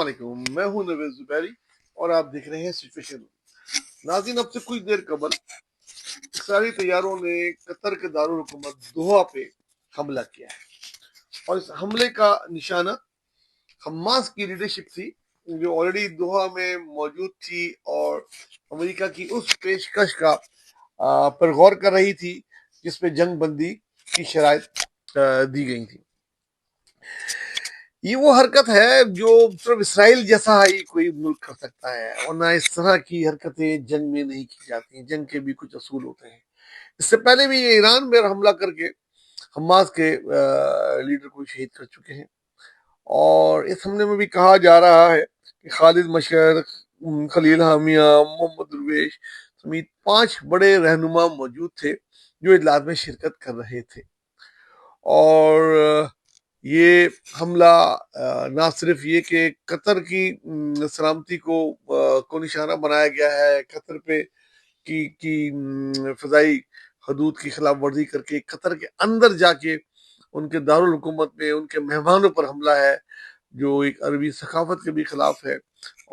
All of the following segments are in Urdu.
علیکم، میں ہوں نویز زبیری اور آپ دیکھ رہے ہیں سچویشن۔ ناظرین، اب سے کچھ دیر قبل اسرائیلی طیاروں نے قطر کے دارالحکومت دوحہ پہ حملہ کیا ہے، اور اس حملے کا نشانہ حماس کی لیڈرشپ تھی، جو آلریڈی دوحہ میں موجود تھی اور امریکہ کی اس پیشکش کا پر غور کر رہی تھی جس پہ جنگ بندی کی شرائط دی گئی تھی۔ یہ وہ حرکت ہے جو صرف اسرائیل جیسا ہی کوئی ملک کر سکتا ہے، ورنہ اس طرح کی حرکتیں جنگ میں نہیں کی جاتی ہیں۔ جنگ کے بھی کچھ اصول ہوتے ہیں۔ اس سے پہلے بھی یہ ایران میں حملہ کر کے حماس کے لیڈر کو شہید کر چکے ہیں، اور اس حملے میں بھی کہا جا رہا ہے کہ خالد مشعل، خلیل حامیہ، محمد درویش سمیت 5 بڑے رہنما موجود تھے جو اجلاس میں شرکت کر رہے تھے۔ اور یہ حملہ نہ صرف یہ کہ قطر کی سلامتی کو نشانہ بنایا گیا ہے، قطر پہ کی فضائی حدود کی خلاف ورزی کر کے قطر کے اندر جا کے ان کے دارالحکومت میں ان کے مہمانوں پر حملہ ہے، جو ایک عربی ثقافت کے بھی خلاف ہے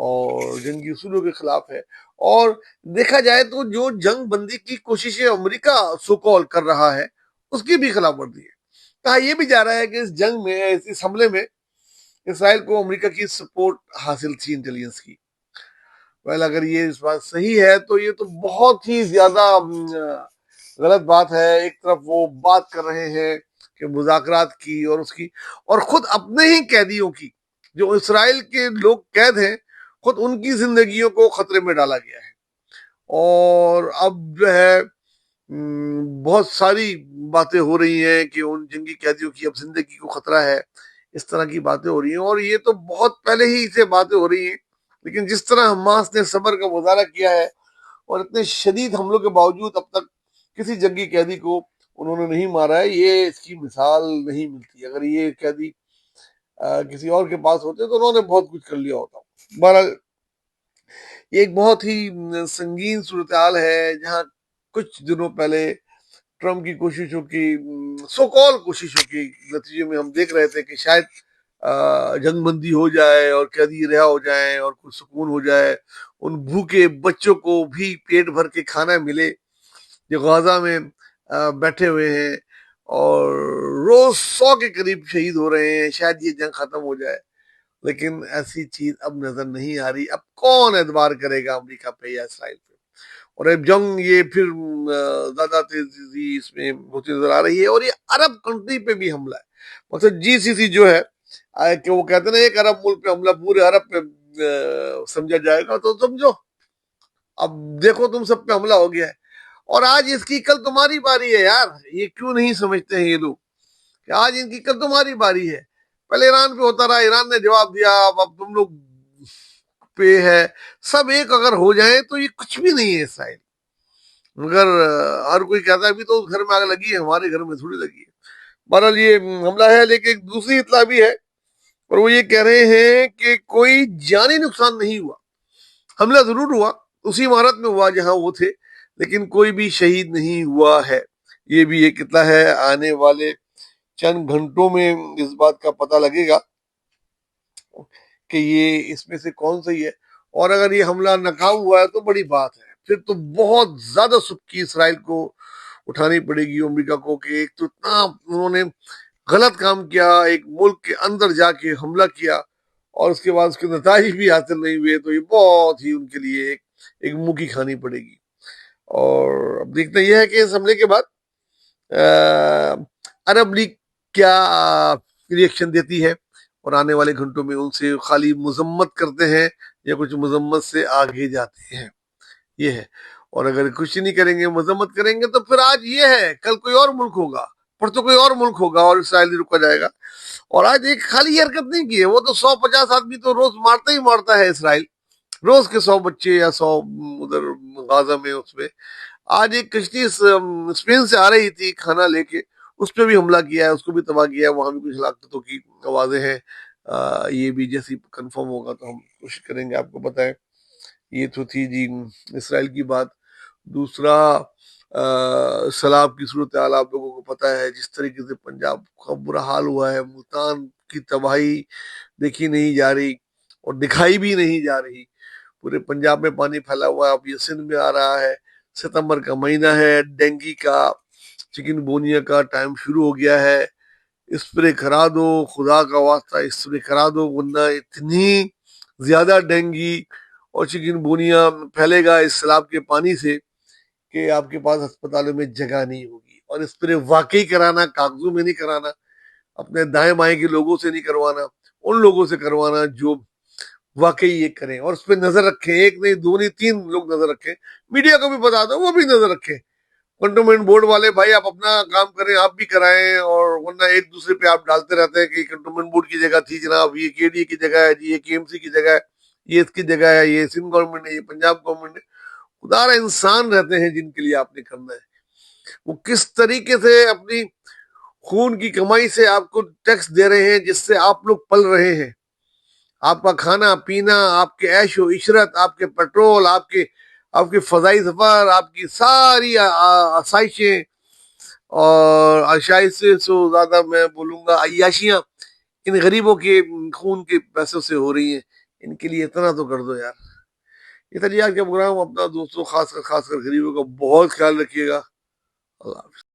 اور جنگی اصولوں کے خلاف ہے۔ اور دیکھا جائے تو جو جنگ بندی کی کوششیں امریکہ سو کال کر رہا ہے اس کی بھی خلاف ورزی ہے۔ کہا یہ بھی جا رہا ہے کہ اس جنگ میں، اس حملے میں اسرائیل کو امریکہ کی سپورٹ حاصل تھی انٹیلیجنس کی۔ اگر یہ اس بات صحیح ہے تو یہ تو بہت ہی زیادہ غلط بات ہے۔ ایک طرف وہ بات کر رہے ہیں کہ مذاکرات کی اور اس کی، اور خود اپنے ہی قیدیوں کی، جو اسرائیل کے لوگ قید ہیں، خود ان کی زندگیوں کو خطرے میں ڈالا گیا ہے۔ اور اب جو ہے بہت ساری باتیں ہو رہی ہیں کہ ان جنگی قیدیوں کی اب زندگی کو خطرہ ہے، اس طرح کی باتیں ہو رہی ہیں، اور یہ تو بہت پہلے ہی سے باتیں ہو رہی ہیں۔ لیکن جس طرح حماس نے صبر کا مظاہرہ کیا ہے اور اتنے شدید حملوں کے باوجود اب تک کسی جنگی قیدی کو انہوں نے نہیں مارا ہے، یہ اس کی مثال نہیں ملتی۔ اگر یہ قیدی کسی اور کے پاس ہوتے تو انہوں نے بہت کچھ کر لیا ہوتا۔ بہرحال یہ ایک بہت ہی سنگین صورتحال ہے، جہاں کچھ دنوں پہلے ٹرمپ کی کوششوں کی، سو کال کوششوں کی نتیجے میں ہم دیکھ رہے تھے کہ شاید جنگ بندی ہو جائے اور قیدی رہا ہو جائیں اور کچھ سکون ہو جائے، ان بھوکے بچوں کو بھی پیٹ بھر کے کھانا ملے جو غزہ میں بیٹھے ہوئے ہیں اور روز 100 کے قریب شہید ہو رہے ہیں۔ شاید یہ جنگ ختم ہو جائے، لیکن ایسی چیز اب نظر نہیں آ رہی۔ اب کون اعتبار کرے گا امریکہ پہ یا اسرائیل پہ؟ اور اب جنگ یہ پھر زیادہ تیزی اس میں ہوتی نظر آ رہی ہے، اور یہ عرب کنٹری پہ بھی حملہ ہے۔ مطلب جی سی سی جو ہے کہ وہ کہتے ہیں نا ایک عرب ملک پہ حملہ پورے عرب پہ سمجھا جائے گا، تو سمجھو اب دیکھو تم سب پہ حملہ ہو گیا ہے، اور آج اس کی کل تمہاری باری ہے یار۔ یہ کیوں نہیں سمجھتے ہیں یہ لوگ کہ آج ان کی کل تمہاری باری ہے؟ پہلے ایران پہ ہوتا رہا، ایران نے جواب دیا، اب تم لوگ پہ ہے۔ سب ایک اگر ہو جائیں تو یہ کچھ بھی نہیں ہے اسرائیل۔ مگر ہر کوئی کہتا ہے ابھی تو گھر میں آگ لگی ہے، ہمارے گھر میں تھوڑی لگی ہے۔ بہرحال یہ حملہ ہے، لیکن ایک دوسری اطلاع بھی ہے، اور وہ یہ کہہ رہے ہیں کہ کوئی جانی نقصان نہیں ہوا۔ حملہ ضرور ہوا، اسی عمارت میں ہوا جہاں وہ تھے، لیکن کوئی بھی شہید نہیں ہوا ہے۔ یہ بھی ایک اطلاع ہے، آنے والے چند گھنٹوں میں اس بات کا پتہ لگے گا کہ یہ اس میں سے کون سی ہے۔ اور اگر یہ حملہ ناکام ہوا ہے تو بڑی بات ہے، پھر تو بہت زیادہ سبکی اسرائیل کو اٹھانی پڑے گی، امریکہ کو، کہ ایک تو اتنا انہوں نے غلط کام کیا، ایک ملک کے اندر جا کے حملہ کیا اور اس کے بعد اس کے نتائج بھی حاصل نہیں ہوئے، تو یہ بہت ہی ان کے لیے ایک منہ کی کھانی پڑے گی۔ اور اب دیکھنا یہ ہے کہ اس حملے کے بعد عرب لیگ کیا ری ایکشن دیتی ہے، اور آنے والے گھنٹوں میں ان سے خالی مذمت کرتے ہیں یا کچھ مذمت سے آگے جاتے ہیں، یہ ہے۔ اور اگر کچھ نہیں کریں گے، مذمت کریں گے، تو پھر آج یہ ہے، کل کوئی اور ملک ہوگا، پرسوں کوئی اور ملک ہوگا اور اسرائیل نہیں رکا جائے گا۔ اور آج ایک خالی حرکت نہیں کی ہے، وہ تو 150 آدمی تو روز مارتا ہی مارتا ہے اسرائیل، روز کے 100 بچے یا 100 ادھر غازہ میں۔ اس میں آج ایک کشتی اسپین سے آ رہی تھی کھانا لے کے، اس پہ بھی حملہ کیا ہے، اس کو بھی تباہ کیا ہے، وہاں بھی کچھ ہلاکتوں کی آوازیں ہیں۔ یہ بھی جیسی کنفرم ہوگا تو ہم کوشش کریں گے آپ کو بتائیں۔ یہ تو تھی جی اسرائیل کی بات۔ دوسرا سیلاب کی صورتحال آپ لوگوں کو پتہ ہے، جس طریقے سے پنجاب کا برا حال ہوا ہے، ملتان کی تباہی دیکھی نہیں جا رہی، اور دکھائی بھی نہیں جا رہی. پورے پنجاب میں پانی پھیلا ہوا ہے. اب یہ سندھ میں آ رہا ہے. ستمبر کا مہینہ ہے. ڈینگی کا چکن بونیا کا ٹائم شروع ہو گیا ہے. اسپرے کرا دو خدا کا واسطہ، اسپرے کرا دو، ورنہ اتنی زیادہ ڈینگی اور چکن بونیا پھیلے گا اس سیلاب کے پانی سے کہ آپ کے پاس ہسپتالوں میں جگہ نہیں ہوگی. اور اسپرے واقعی کرانا، کاغذوں میں نہیں کرانا، اپنے دائیں بائیں کے لوگوں سے نہیں کروانا، ان لوگوں سے کروانا جو واقعی یہ کریں اور اس پہ نظر رکھیں. ایک نہیں، دو نہیں، 3 لوگ نظر رکھیں. میڈیا کو بھی بتا دو، وہ بھی نظر رکھیں. کنٹونمنٹ بورڈ والے بھائی آپ اپنا کام کریں، آپ بھی کرائیں، اور ورنہ ایک دوسرے پہ آپ ڈالتے رہتے ہیں کہ کنٹونمنٹ بورڈ کی جگہ تھی جناب، یہ کے ڈی کی جگہ ہے جی، یہ کے ایم سی کی جگہ ہے، یہ اس کی جگہ ہے، یہ سندھ گورنمنٹ ہے، یہ پنجاب گورنمنٹ ہے. خدا را انسان رہتے ہیں جن کے لیے آپ نے کرنا ہے. وہ کس طریقے سے اپنی خون کی کمائی سے آپ کو ٹیکس دے رہے ہیں جس سے آپ لوگ پل رہے ہیں. آپ کا کھانا پینا، آپ کے عیش و عشرت، آپ کے پیٹرول، آپ کے فضائی سفر، آپ کی ساری آسائشیں اور آشائش سے زیادہ میں بولوں گا عیاشیاں ان غریبوں کے خون کے پیسوں سے ہو رہی ہیں. ان کے لیے اتنا تو کر دو یار. یہ تھا جی آج کا پروگرام. اپنا دوستوں، خاص کر غریبوں کا بہت خیال رکھیے گا. اللہ حافظ.